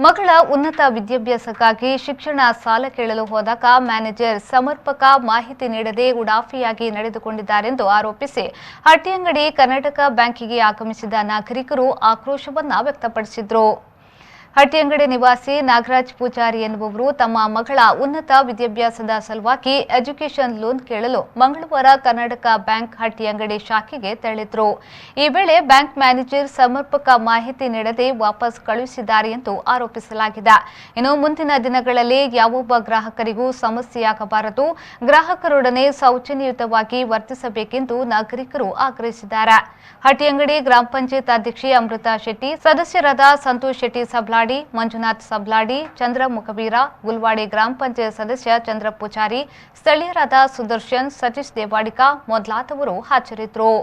ಮಗಳ ಉನ್ನತ ವಿದ್ಯಾಭ್ಯಾಸಕ್ಕಾಗಿ ಶಿಕ್ಷಣ ಸಾಲ ಕೇಳಲು ಹೋದಾಗ ಮ್ಯಾನೇಜರ್ ಸಮರ್ಪಕ ಮಾಹಿತಿ ನೀಡದೆ ಉಡಾಫಿಯಾಗಿ ನಡೆದುಕೊಂಡಿದ್ದಾರೆಂದು ಆರೋಪಿಸಿ ಹಟ್ಟಿಯಂಗಡಿ ಕರ್ನಾಟಕ ಬ್ಯಾಂಕಿಗೆ ಆಗಮಿಸಿದ ನಾಗರಿಕರು ಆಕ್ರೋಶವನ್ನ ವ್ಯಕ್ತಪಡಿಸಿದರು. ಹಟ್ಟಿಯಂಗಡಿ ನಿವಾಸಿ ನಾಗರಾಜ್ ಪೂಜಾರಿ ಎನ್ನುವವರು ತಮ್ಮ ಮಗಳ ಉನ್ನತ ವಿದ್ಯಾಭ್ಯಾಸದ ಸಲುವಾಗಿ ಎಜುಕೇಷನ್ ಲೋನ್ ಕೇಳಲು ಮಂಗಳವಾರ ಕರ್ನಾಟಕ ಬ್ಯಾಂಕ್ ಹಟ್ಟಿಯಂಗಡಿ ಶಾಖೆಗೆ ತೆರಳಿದ್ರು. ಈ ವೇಳೆ ಬ್ಯಾಂಕ್ ಮ್ಯಾನೇಜರ್ ಸಮರ್ಪಕ ಮಾಹಿತಿ ನೀಡದೆ ವಾಪಸ್ ಕಳುಹಿಸಿದ್ದಾರೆ ಎಂದು ಆರೋಪಿಸಲಾಗಿದೆ. ಇನ್ನು ಮುಂದಿನ ದಿನಗಳಲ್ಲಿ ಯಾವೊಬ್ಬ ಗ್ರಾಹಕರಿಗೂ ಸಮಸ್ಯೆಯಾಗಬಾರದು, ಗ್ರಾಹಕರೊಡನೆ ಸೌಜನ್ಯಯುತವಾಗಿ ವರ್ತಿಸಬೇಕೆಂದು ನಾಗರಿಕರು ಆಗ್ರಹಿಸಿದ್ದಾರೆ. ಹಟ್ಟಿಯಂಗಡಿ ಗ್ರಾಮ ಪಂಚಾಯತ್ ಅಧ್ಯಕ್ಷೆ ಅಮೃತಾ ಶೆಟ್ಟಿ, ಸದಸ್ಯರಾದ ಸಂತೋಷ್ ಶೆಟ್ಟಿ ಸಬ್ಲಾಡಿ, ಮಂಜುನಾಥ್ ಸಬ್ಲಾಡಿ, ಚಂದ್ರ ಮುಖವೀರ, ಗುಲ್ವಾಡಿ ಗ್ರಾಮ ಪಂಚಾಯತ್ ಸದಸ್ಯ ಚಂದ್ರ ಪೂಜಾರಿ, ಸ್ಥಳೀಯರಾದ ಸುದರ್ಶನ್, ಸತೀಶ್ ದೇವಾಡಿಕ ಮೊದಲಾದವರು ಹಾಜರಿದ್ದರು.